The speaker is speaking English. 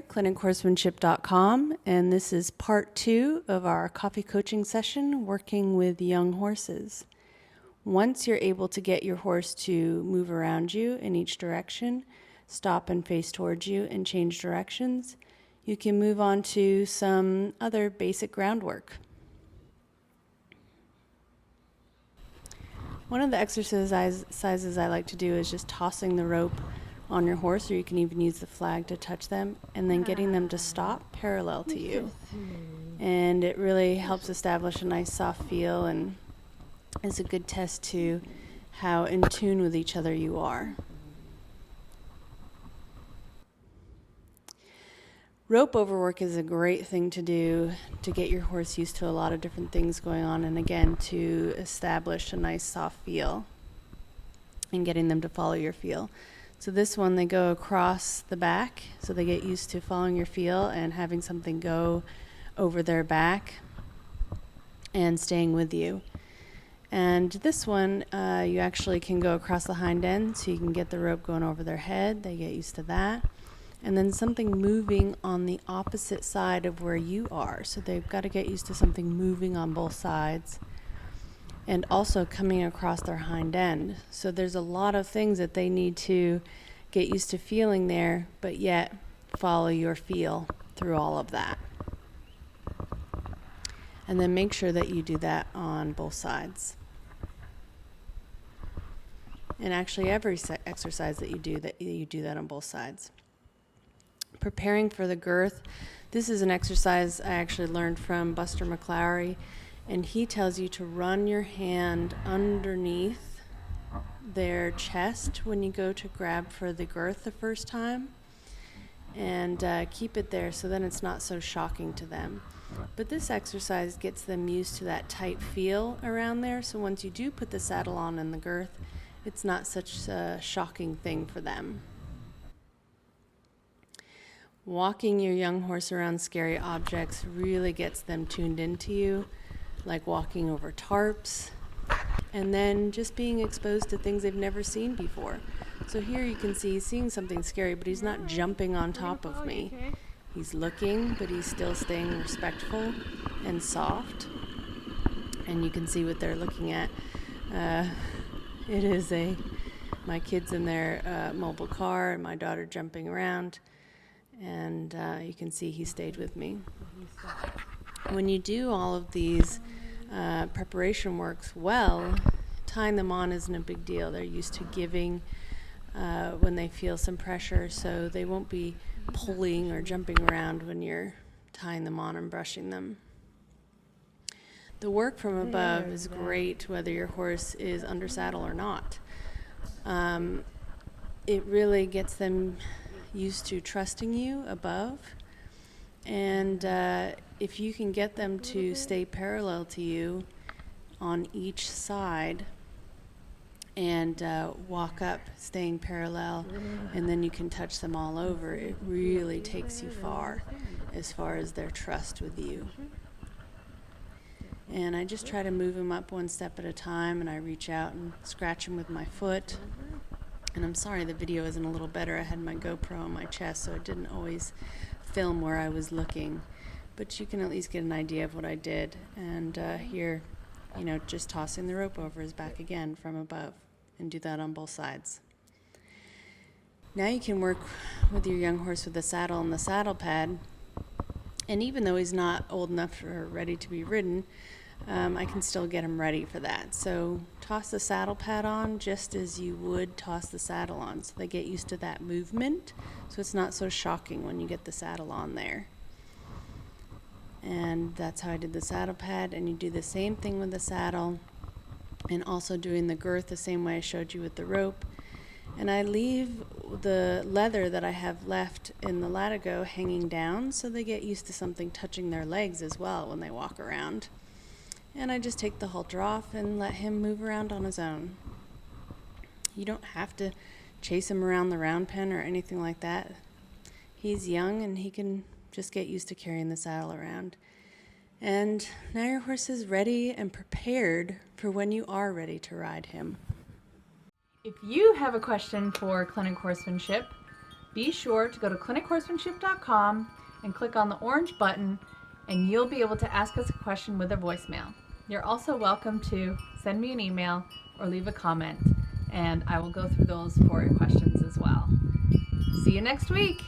ClinicHorsemanship.com, and this is part 2 of our coffee coaching session working with young horses. Once you're able to get your horse to move around you in each direction, stop and face towards you and change directions, you can move on to some other basic groundwork. One of the exercises I like to do is just tossing the rope on your horse, or you can even use the flag to touch them, and then getting them to stop parallel to you. And it really helps establish a nice soft feel and is a good test to how in tune with each other you are. Rope overwork is a great thing to do to get your horse used to a lot of different things going on, and again to establish a nice soft feel and getting them to follow your feel. So this one, they go across the back, so they get used to following your feel and having something go over their back and staying with you. And this one, you actually can go across the hind end, so you can get the rope going over their head. They get used to that. And then something moving on the opposite side of where you are. So they've got to get used to something moving on both sides. And also coming across their hind end. So there's a lot of things that they need to get used to feeling there, but yet follow your feel through all of that. And then make sure that you do that on both sides. And actually every exercise that you do that on both sides. Preparing for the girth. This is an exercise I actually learned from Buster McLaury. And he tells you to run your hand underneath their chest when you go to grab for the girth the first time. And keep it there so then it's not so shocking to them. But this exercise gets them used to that tight feel around there. So once you do put the saddle on and the girth, it's not such a shocking thing for them. Walking your young horse around scary objects really gets them tuned into you, like walking over tarps, and then just being exposed to things they've never seen before. So here you can see he's seeing something scary, but he's not jumping on top of me. He's looking, but he's still staying respectful and soft. And you can see what they're looking at. It is my kids in their mobile car and my daughter jumping around. And you can see he stayed with me. When you do all of these preparation works well, tying them on isn't a big deal. They're used to giving when they feel some pressure, so they won't be pulling or jumping around when you're tying them on and brushing them. The work from above is great whether your horse is under saddle or not. It really gets them used to trusting you above, and if you can get them to stay parallel to you on each side and walk up staying parallel, and then you can touch them all over, it really takes you far as their trust with you. And I just try to move them up one step at a time, and I reach out and scratch them with my foot. And I'm sorry the video isn't a little better. I had my GoPro on my chest, so it didn't always film where I was looking. But you can at least get an idea of what I did. And here, just tossing the rope over his back again from above, and do that on both sides. Now you can work with your young horse with the saddle and the saddle pad. And even though he's not old enough or ready to be ridden, I can still get him ready for that. So toss the saddle pad on just as you would toss the saddle on, so they get used to that movement, so it's not so shocking when you get the saddle on there. And that's how I did the saddle pad, and you do the same thing with the saddle, and also doing the girth the same way I showed you with the rope. And I leave the leather that I have left in the latigo hanging down, so they get used to something touching their legs as well when they walk around. And I just take the halter off and let him move around on his own. You don't have to chase him around the round pen or anything like that. He's young and he can just get used to carrying the saddle around. And now your horse is ready and prepared for when you are ready to ride him. If you have a question for Clinic Horsemanship, be sure to go to ClinicHorsemanship.com and click on the orange button, and you'll be able to ask us a question with a voicemail. You're also welcome to send me an email or leave a comment, and I will go through those for your questions as well. See you next week.